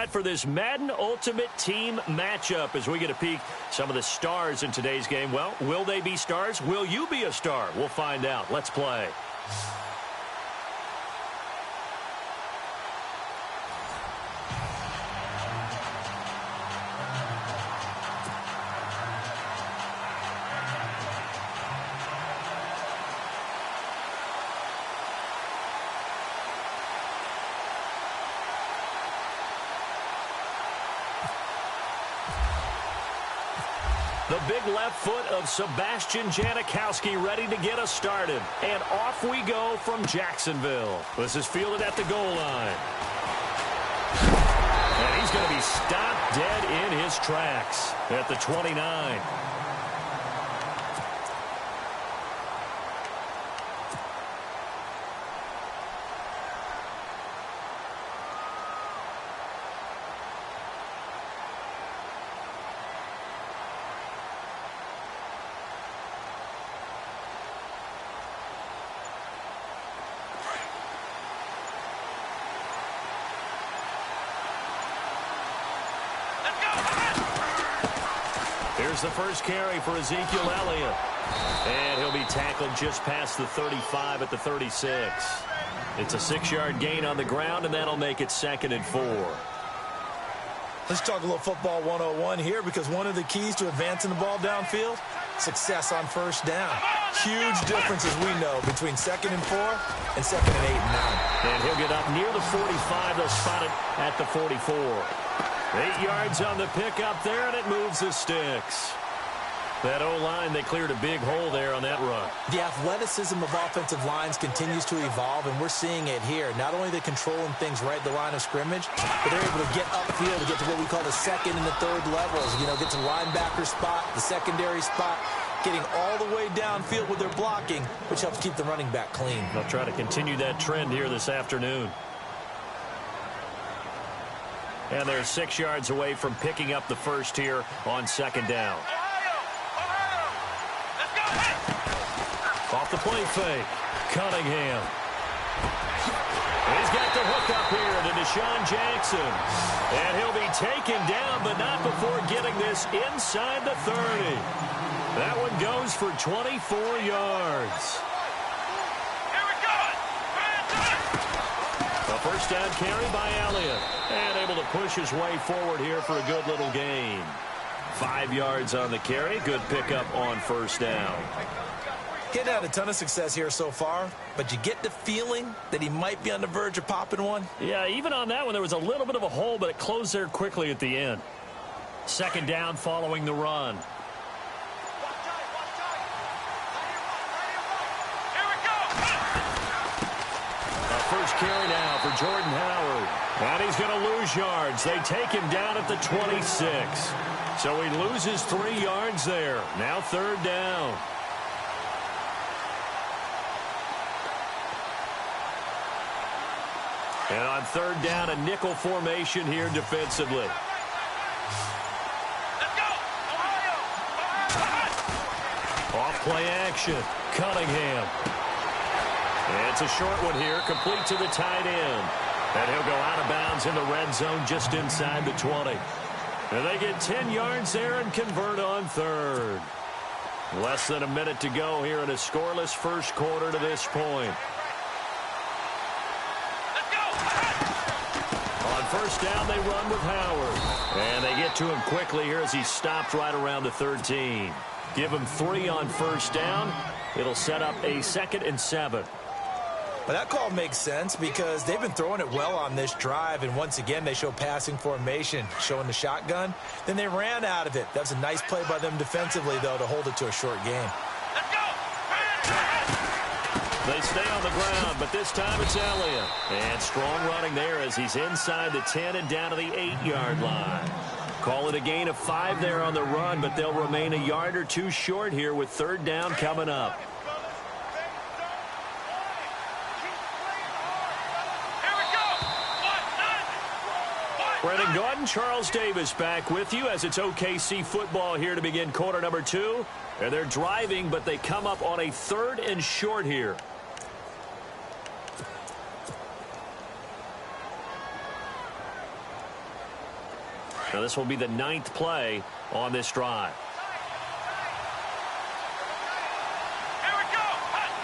set for this Madden Ultimate Team matchup as we get a peek some of the stars in today's game. Well, will they be stars? Will you be a star? We'll find out. Let's play. The big left foot of Sebastian Janikowski ready to get us started. And off we go from Jacksonville. This is fielded at the goal line. And he's going to be stopped dead in his tracks at the 29. Here's the first carry for Ezekiel Elliott. And he'll be tackled just past the 35 at the 36. It's a 6-yard gain on the ground, and that'll make it 2nd and 4. Let's talk a little football 101 here, because one of the keys to advancing the ball downfield, success on first down. Huge difference, as we know, between 2nd and 4 and 2nd and 8 and 9. And he'll get up near the 45. They'll spot it at the 44. 8 yards on the pickup there, and it moves the sticks. That O-line, they cleared a big hole there on that run. The athleticism of offensive lines continues to evolve, and we're seeing it here. Not only are they controlling things right at the line of scrimmage, but they're able to get upfield to get to what we call the 2nd and the 3rd levels. You know, get to the linebacker spot, the secondary spot, getting all the way downfield with their blocking, which helps keep the running back clean. They'll try to continue that trend here this afternoon. And they're 6 yards away from picking up the first here on 2nd down. Off the play fake. Cunningham. He's got the hook up here to Deshaun Jackson. And he'll be taken down, but not before getting this inside the 30. That one goes for 24 yards. A first down carry by Elliott. And able to push his way forward here for a good little gain. 5 yards on the carry. Good pickup on first down. Getting had a ton of success here so far, but you get the feeling that he might be on the verge of popping one. Yeah, even on that one, there was a little bit of a hole, but it closed there quickly at the end. 2nd down following the run. First carry now for Jordan Howard. And he's going to lose yards. They take him down at the 26. So he loses 3 yards there. Now 3rd down. And on 3rd down, a nickel formation here defensively. Let's go! Ohio! Off play action. Cunningham. It's a short one here, complete to the tight end. And he'll go out of bounds in the red zone just inside the 20. And they get 10 yards there and convert on 3rd. Less than a minute to go here in a scoreless first quarter to this point. Let's go! On first down, they run with Howard. And they get to him quickly here as he stopped right around the 13. Give him 3 on first down. It'll set up a 2nd and 7. But that call makes sense because they've been throwing it well on this drive, and once again they show passing formation, showing the shotgun. Then they ran out of it. That was a nice play by them defensively, though, to hold it to a short game. Let's go! They stay on the ground, but this time it's Elliott. And strong running there as he's inside the 10 and down to the 8-yard line. Call it a gain of 5 there on the run, but they'll remain a yard or 2 short here with 3rd down coming up. Brendan Gaudin, Charles Davis back with you as it's OKC football here to begin quarter number 2. And they're driving, but they come up on a 3rd and short here. Now this will be the 9th play on this drive. Here we go.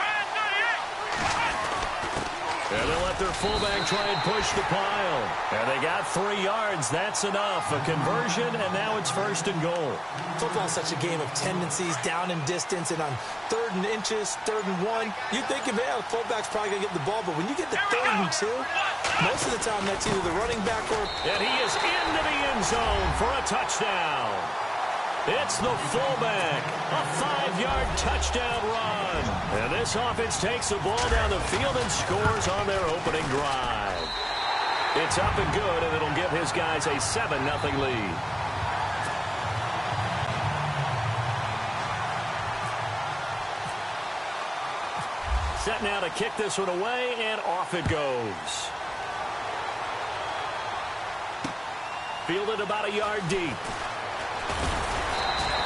Man 38. And they'll let their fullback try and push the pile. And they got 3 yards. That's enough. A conversion, and now it's 1st and goal. Football's such a game of tendencies, down and distance, and on 3rd and inches, 3rd and 1, you're thinking, man, the fullback's probably going to get the ball. But when you get to 3rd and 2, most of the time that's either the running back or... And he is into the end zone for a touchdown. It's the fullback. A 5-yard touchdown run. And this offense takes the ball down the field and scores on their opening drive. It's up and good, and it'll give his guys a 7-0 lead. Set now to kick this one away, and off it goes. Fielded about a yard deep.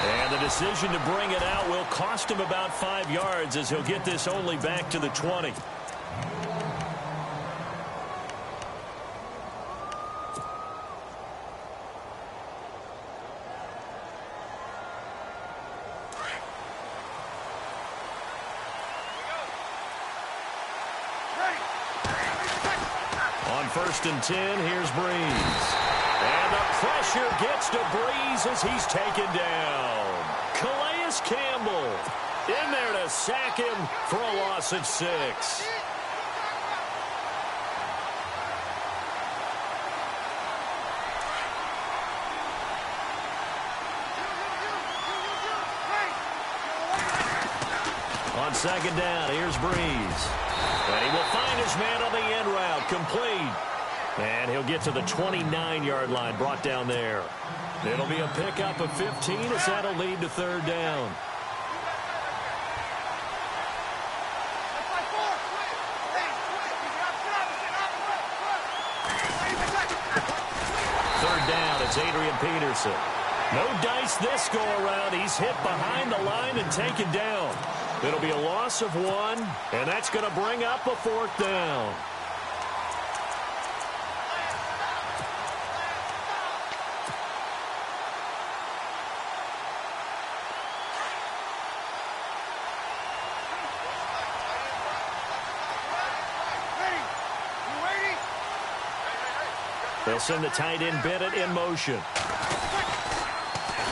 And the decision to bring it out will cost him about 5 yards as he'll get this only back to the 20. On 1st and 10, here's Breeze. And the pressure gets to Breeze as he's taken down. Calais Campbell in there to sack him for a loss of 6. On 2nd down, here's Breeze. And he will find his man on the end route, complete. And he'll get to the 29-yard line, brought down there. It'll be a pickup of 15 as that'll lead to 3rd down. Third down, it's Adrian Peterson. No dice this go-around. He's hit behind the line and taken down. It'll be a loss of 1, and that's going to bring up a 4th down. They'll send the tight end Bennett in motion.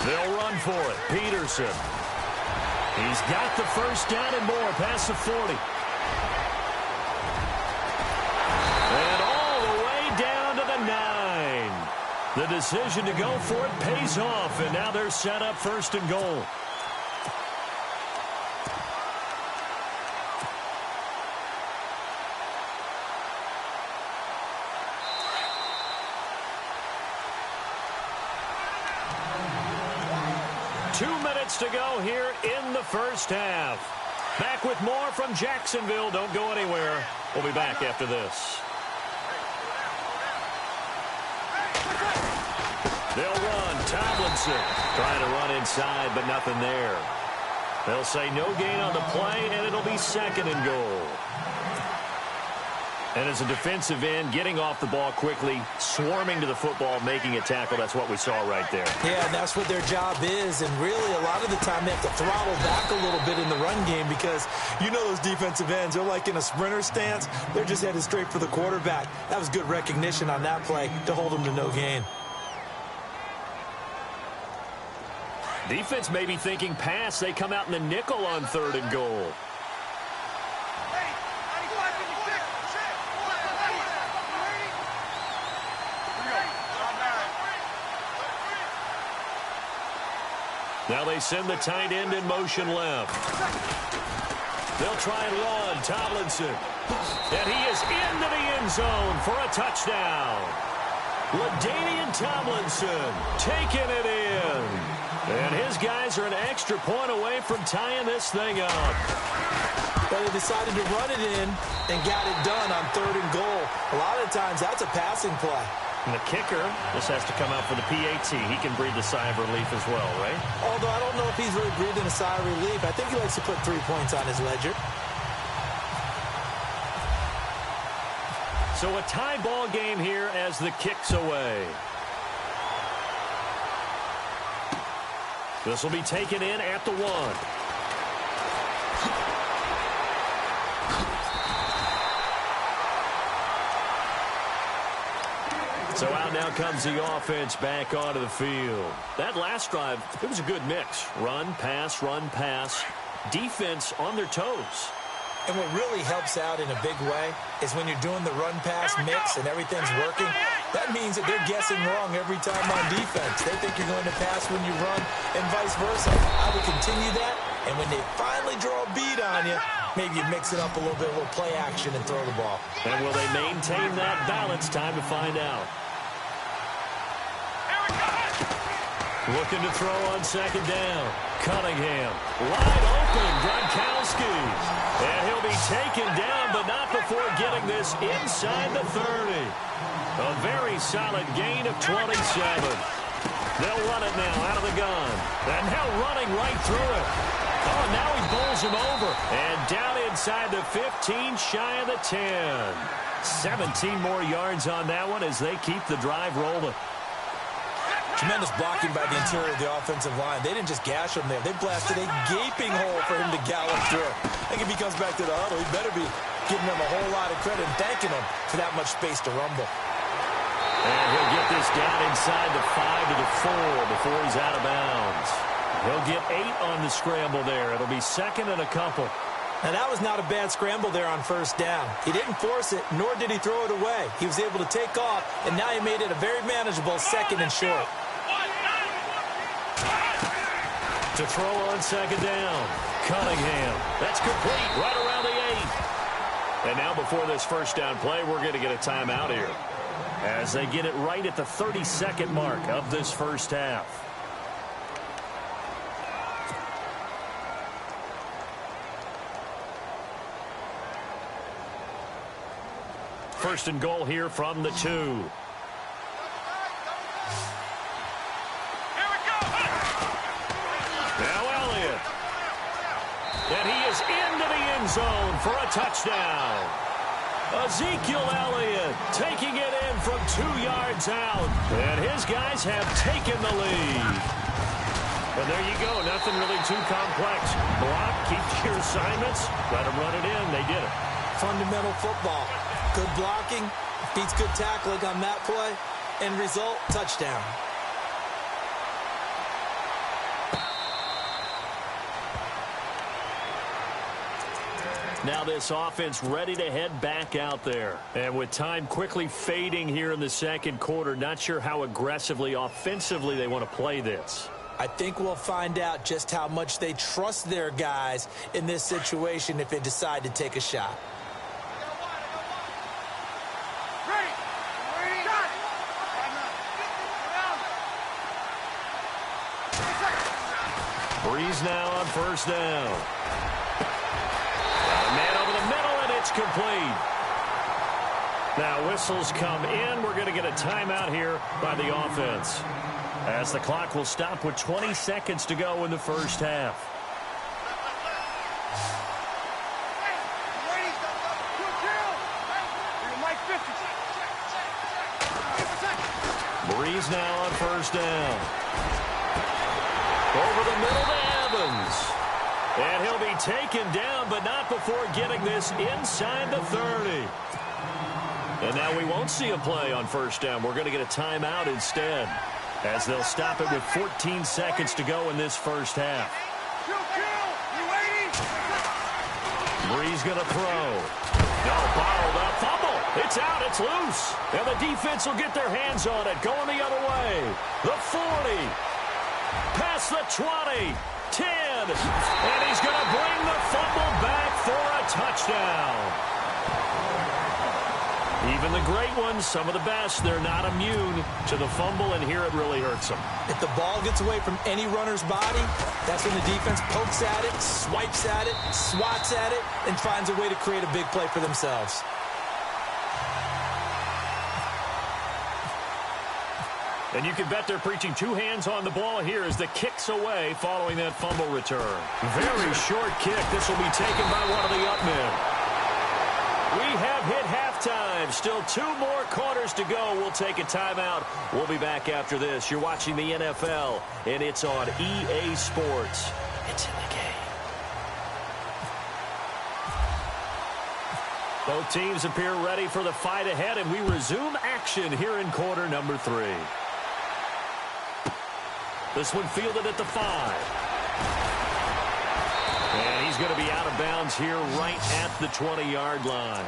They'll run for it. Peterson. He's got the 1st down and more past the 40. And all the way down to the 9. The decision to go for it pays off, and now they're set up 1st and goal. To go here in the 1st half. Back with more from Jacksonville. Don't go anywhere. We'll be back after this. They'll run. Tomlinson trying to run inside, but nothing there. They'll say no gain on the play, and it'll be 2nd and goal. And as a defensive end, getting off the ball quickly, swarming to the football, making a tackle, that's what we saw right there. Yeah, and that's what their job is. And really, a lot of the time, they have to throttle back a little bit in the run game because you know those defensive ends, they're like in a sprinter stance. They're just headed straight for the quarterback. That was good recognition on that play to hold them to no gain. Defense may be thinking pass. They come out in the nickel on 3rd and goal. Now they send the tight end in motion left. They'll try and run. Tomlinson. And he is into the end zone for a touchdown. LaDainian Tomlinson taking it in. And his guys are an extra point away from tying this thing up. But they decided to run it in and got it done on 3rd and goal. A lot of times that's a passing play. And the kicker just has to come out for the PAT. He can breathe a sigh of relief as well, right? Although I don't know if he's really breathing a sigh of relief. I think he likes to put 3 points on his ledger. So a tie ball game here as the kick's away. This will be taken in at the 1. So out now comes the offense back onto the field. That last drive, it was a good mix. Run, pass, defense on their toes. And what really helps out in a big way is when you're doing the run-pass mix and everything's working, that means that they're guessing wrong every time on defense. They think you're going to pass when you run and vice versa. I would continue that, and when they finally draw a beat on you, maybe you mix it up a little bit, a little play action, and throw the ball. And will they maintain that balance? Time to find out. Looking to throw on second down. Cunningham, wide open, Gronkowski. And he'll be taken down, but not before getting this inside the 30. A very solid gain of 27. They'll run it now out of the gun. And now running right through it. Oh, now he bowls him over. And down inside the 15, shy of the 10. 17 more yards on that one as they keep the drive rolling. Tremendous blocking by the interior of the offensive line. They didn't just gash him there. They blasted a gaping hole for him to gallop through. I think if he comes back to the huddle, he better be giving them a whole lot of credit and thanking them for that much space to rumble. And he'll get this down inside the 5 to the 4 before he's out of bounds. He'll get 8 on the scramble there. It'll be second and a couple. Now, that was not a bad scramble there on first down. He didn't force it, nor did he throw it away. He was able to take off, and now he made it a very manageable second and short. To throw on second down. Cunningham. That's complete right around the 8. And now before this first down play, we're going to get a timeout here as they get it right at the 30-second mark of this first half. First and goal here from the 2. And he is into the end zone for a touchdown. Ezekiel Elliott taking it in from 2 yards out. And his guys have taken the lead. And there you go. Nothing really too complex. Block, keep your assignments, let them run it in. They did it. Fundamental football. Good blocking, beats good tackling on that play. End result, touchdown. Now this offense ready to head back out there. And with time quickly fading here in the second quarter, not sure how aggressively, offensively they want to play this. I think we'll find out just how much they trust their guys in this situation if they decide to take a shot. Breeze now on first down. Man over the middle, and it's complete. Now whistles come in. We're going to get a timeout here by the offense, as the clock will stop with 20 seconds to go in the first half. Breeze now on first down. Over the middle to Evans. And he'll be taken down, but not before getting this inside the 30. And now we won't see a play on first down. We're going to get a timeout instead, as they'll stop it with 14 seconds to go in this first half. Breeze going to throw. No, bottled up. Fumble. It's out. It's loose. And the defense will get their hands on it. Going the other way. The 40. Past the 20. 10. And he's going to bring the fumble back for a touchdown. Even the great ones, some of the best, they're not immune to the fumble, and here it really hurts them. If the ball gets away from any runner's body, that's when the defense pokes at it, swipes at it, swats at it, and finds a way to create a big play for themselves. And you can bet they're preaching two hands on the ball here as the kick's away following that fumble return. Very short kick. This will be taken by one of the up men. We have hit halftime halftime. Still 2 more quarters to go. We'll take a timeout. We'll be back after this. You're watching the NFL, and it's on EA Sports. It's in the game. Both teams appear ready for the fight ahead, and we resume action here in quarter number 3. This one fielded at the 5. And he's going to be out of bounds here right at the 20-yard line.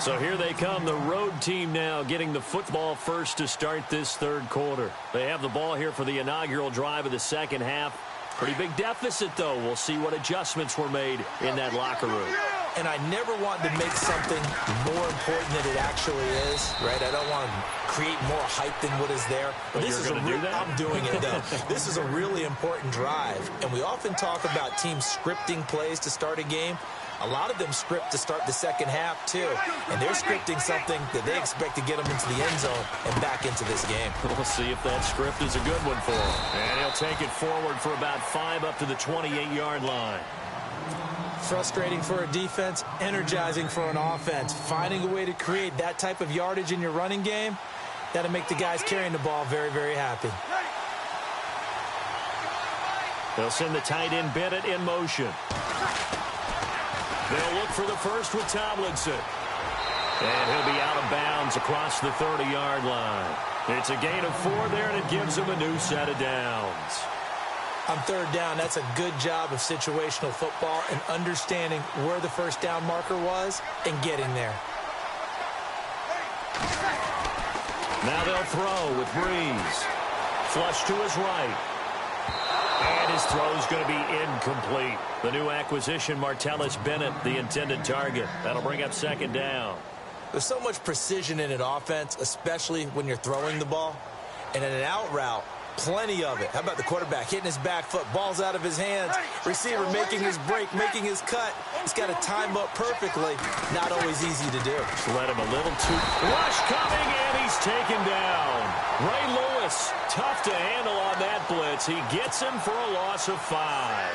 So here they come, the road team now getting the football first to start this third quarter. They have the ball here for the inaugural drive of the second half. Pretty big deficit, though. We'll see what adjustments were made in that locker room. And I never want to make something more important than it actually is, right? I don't want to create more hype than what is there. But this is going to do that? I'm doing it, though. This is a really important drive. And we often talk about teams scripting plays to start a game. A lot of them script to start the second half, too. And they're scripting something that they expect to get them into the end zone and back into this game. We'll see if that script is a good one for him. And he'll take it forward for about 5 up to the 28-yard line. Frustrating for a defense, energizing for an offense. Finding a way to create that type of yardage in your running game, that'll make the guys carrying the ball very, very happy. They'll send the tight end Bennett in motion. They'll look for the first with Tomlinson. And he'll be out of bounds across the 30-yard line. It's a gain of 4 there, and it gives him a new set of downs. On third down, that's a good job of situational football and understanding where the first down marker was and getting there. Now they'll throw with Breeze. Flush to his right. And his throw's going to be incomplete. The new acquisition, Martellus Bennett, the intended target. That'll bring up second down. There's so much precision in an offense, especially when you're throwing the ball. And in an out route, plenty of it. How about the quarterback hitting his back foot, ball's out of his hands, receiver making his break, making his cut. He's got to time up perfectly. Not always easy to do. Let him a little too. Rush coming, and he's taken down. Ray Lewis, tough to handle on that blitz. He gets him for a loss of 5.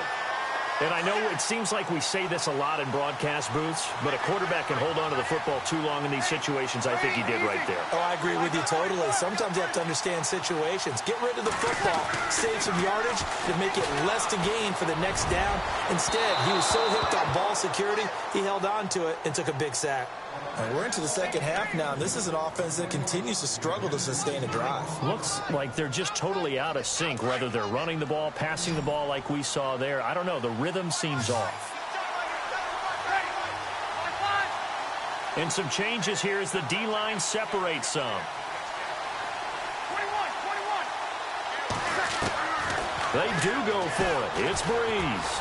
And I know it seems like we say this a lot in broadcast booths, but a quarterback can hold on to the football too long in these situations. I think he did right there. Oh, I agree with you totally. Sometimes you have to understand situations. Get rid of the football, save some yardage to make it less to gain for the next down. Instead, he was so hooked on ball security, he held on to it and took a big sack. And we're into the second half now, and this is an offense that continues to struggle to sustain a drive. Looks like they're just totally out of sync, whether they're running the ball, passing the ball like we saw there. I don't know. The rhythm seems off. And some changes here as the D-line separates some. They do go for it. It's Breeze.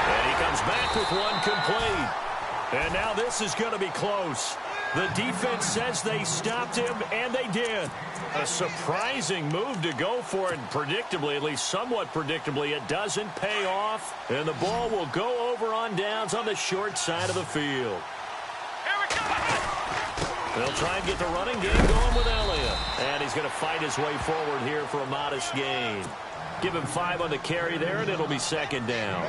And he comes back with one complete. And now this is going to be close. The defense says they stopped him, and they did. A surprising move to go for it, and predictably, at least somewhat predictably, it doesn't pay off. And the ball will go over on downs on the short side of the field. They'll try and get the running game going with Elliott. And he's going to fight his way forward here for a modest gain. Give him 5 on the carry there, and it'll be second down.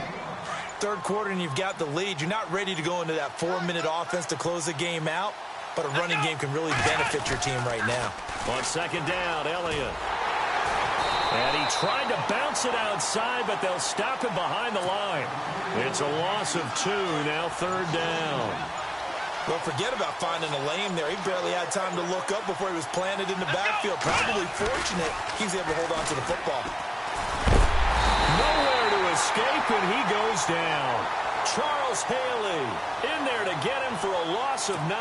Third quarter and you've got the lead. You're not ready to go into that 4-minute offense to close the game out, but a running game can really benefit your team right now. On second down, Elliott. And he tried to bounce it outside, but they'll stop him behind the line. It's a loss of 2, now third down. Well, forget about finding a lane there. He barely had time to look up before he was planted in the backfield. Probably fortunate he's able to hold on to the football. Nowhere to escape, and he goes down. Charles Haley in there to get him for a loss of 9,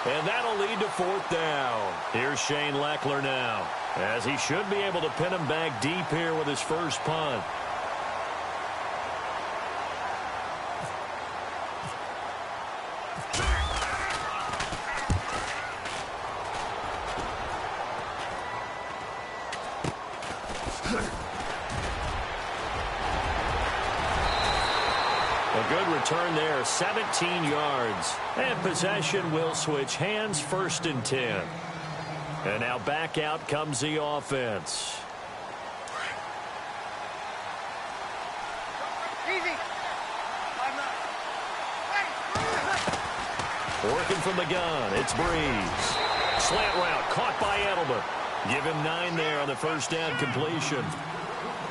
and that'll lead to fourth down. Here's Shane Leckler now, as he should be able to pin him back deep here with his first punt. Good return there, 17 yards. And possession will switch hands, 1st and 10. And now back out comes the offense. Working from the gun, it's Breeze. Slant route, caught by Edelman. Give him 9 there on the first down completion.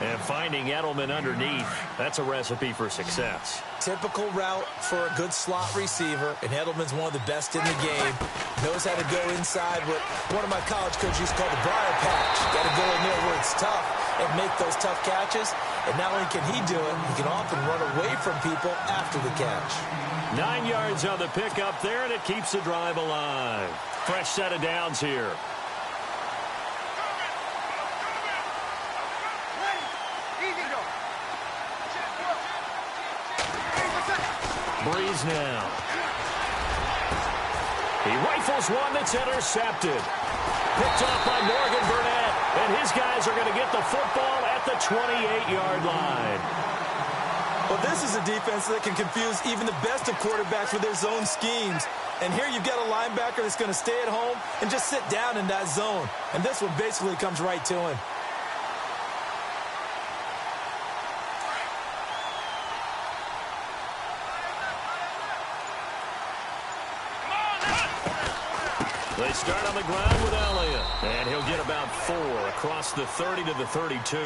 And finding Edelman underneath, that's a recipe for success. Typical route for a good slot receiver, and Edelman's one of the best in the game. Knows how to go inside what one of my college coaches used to call the briar patch. Got to go in there where it's tough and make those tough catches. And not only can he do it, he can often run away from people after the catch. 9 yards on the pickup there, and it keeps the drive alive. Fresh set of downs here. Breeze now. He rifles one that's intercepted. Picked off by Morgan Burnett, and his guys are going to get the football at the 28-yard line. Well, this is a defense that can confuse even the best of quarterbacks with their zone schemes. And here you've got a linebacker that's going to stay at home and just sit down in that zone. And this one basically comes right to him. They start on the ground with Elliott, and he'll get about 4 across the 30 to the 32.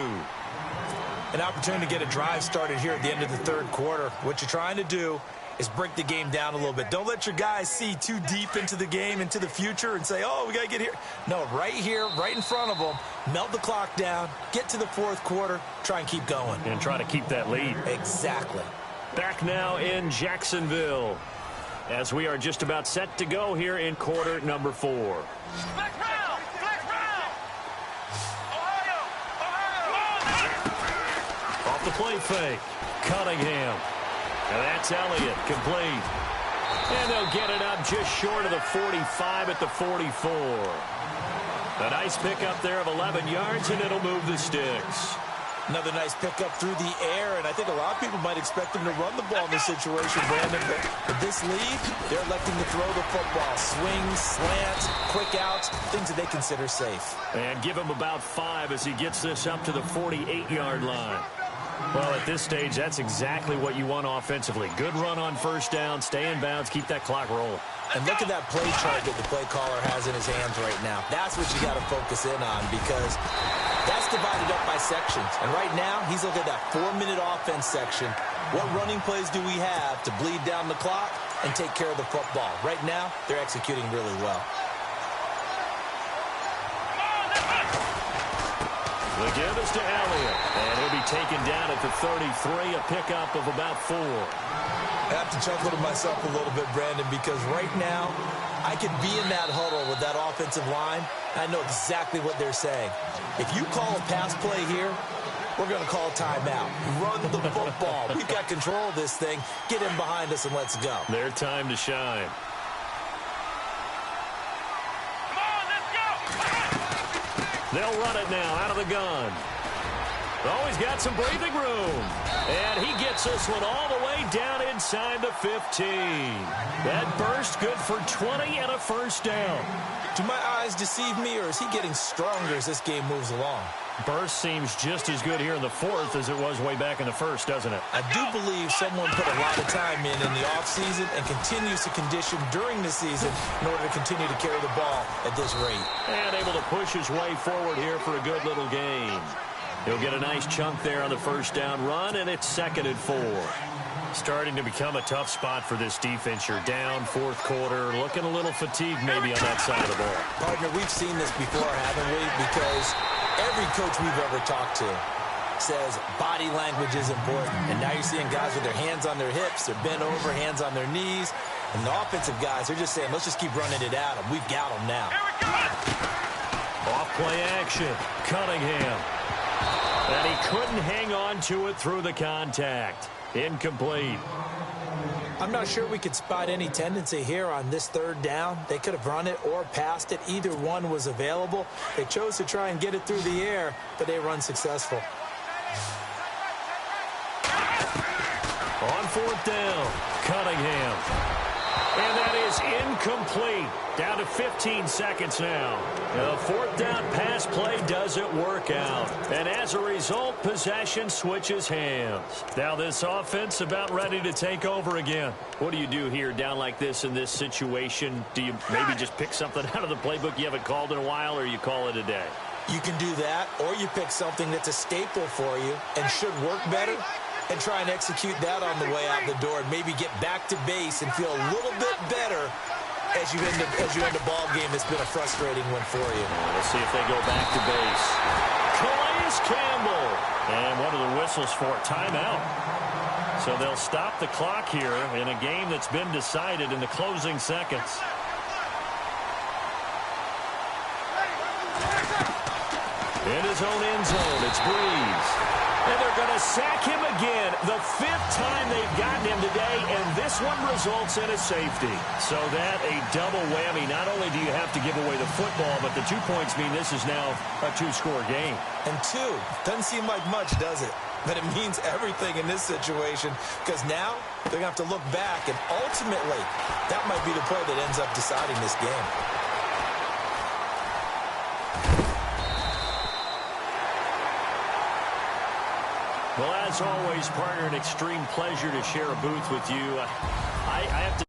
An opportunity to get a drive started here at the end of the third quarter. What you're trying to do is break the game down a little bit. Don't let your guys see too deep into the game, into the future, and say, oh, we got to get here. No, right here, right in front of them, melt the clock down, get to the fourth quarter, try and keep going. And try to keep that lead. Exactly. Back now in Jacksonville, as we are just about set to go here in quarter number 4. Black round! Black round! Ohio! Ohio! Off the play fake, Cunningham. And that's Elliott, complete. And they'll get it up just short of the 45 at the 44. A nice pickup there of 11 yards, and it'll move the sticks. Another nice pickup through the air, and I think a lot of people might expect him to run the ball in this situation, Brandon. But with this lead, they're electing to throw the football. Swings, slants, quick outs, things that they consider safe. And give him about 5 as he gets this up to the 48-yard line. Well, at this stage, that's exactly what you want offensively. Good run on first down, stay in bounds, keep that clock rolling. And look at that play chart that the play caller has in his hands right now. That's what you got to focus in on, because that's divided up by sections. And right now, he's looking at that 4-minute offense section. What running plays do we have to bleed down the clock and take care of the football? Right now, they're executing really well. The give is to Elliott, and he'll be taken down at the 33, a pickup of about 4. I have to chuckle to myself a little bit, Brandon, because right now, I could be in that huddle with that offensive line, and I know exactly what they're saying. If you call a pass play here, we're going to call a timeout. Run the football. We've got control of this thing. Get in behind us and let's go. Their time to shine. They'll run it now out of the gun. Oh, he's got some breathing room. And he gets this one all the way down inside the 15. That burst good for 20 and a first down. Do my eyes deceive me, or is he getting stronger as this game moves along? Burst seems just as good here in the fourth as it was way back in the first, doesn't it? I do believe someone put a lot of time in the offseason and continues to condition during the season in order to continue to carry the ball at this rate. And able to push his way forward here for a good little gain. He'll get a nice chunk there on the first down run, and it's 2nd and 4. Starting to become a tough spot for this defense. You're down fourth quarter, looking a little fatigued maybe on that side of the ball. Partner, we've seen this before, haven't we? Because every coach we've ever talked to says body language is important. And now you're seeing guys with their hands on their hips, they're bent over, hands on their knees. And the offensive guys, they're just saying, let's just keep running it at them. We've got them now. Off play action, Cunningham. And he couldn't hang on to it through the contact. Incomplete. I'm not sure we could spot any tendency here on this third down. They could have run it or passed it. Either one was available. They chose to try and get it through the air, but they run successful. On fourth down, Cunningham. And that is incomplete. Down to 15 seconds now. The fourth down pass play doesn't work out. And as a result, possession switches hands. Now this offense about ready to take over again. What do you do here down like this in this situation? Do you maybe just pick something out of the playbook you haven't called in a while, or you call it a day? You can do that, or you pick something that's a staple for you and should work better, and try and execute that on the way out the door and maybe get back to base and feel a little bit better as you end a ball game that's been a frustrating one for you. Let's see if they go back to base. Calais Campbell. And what are the whistles for? Timeout. So they'll stop the clock here in a game that's been decided in the closing seconds. In his own end zone, it's Breeze. And they're going to sack him again. The fifth time they've gotten him today, and this one results in a safety. So that a double whammy. Not only do you have to give away the football, but the 2 points mean this is now a two-score game. And two, doesn't seem like much, does it? But it means everything in this situation, because now they're going to have to look back, and ultimately, that might be the play that ends up deciding this game. Well, as always, partner, an extreme pleasure to share a booth with you. I have to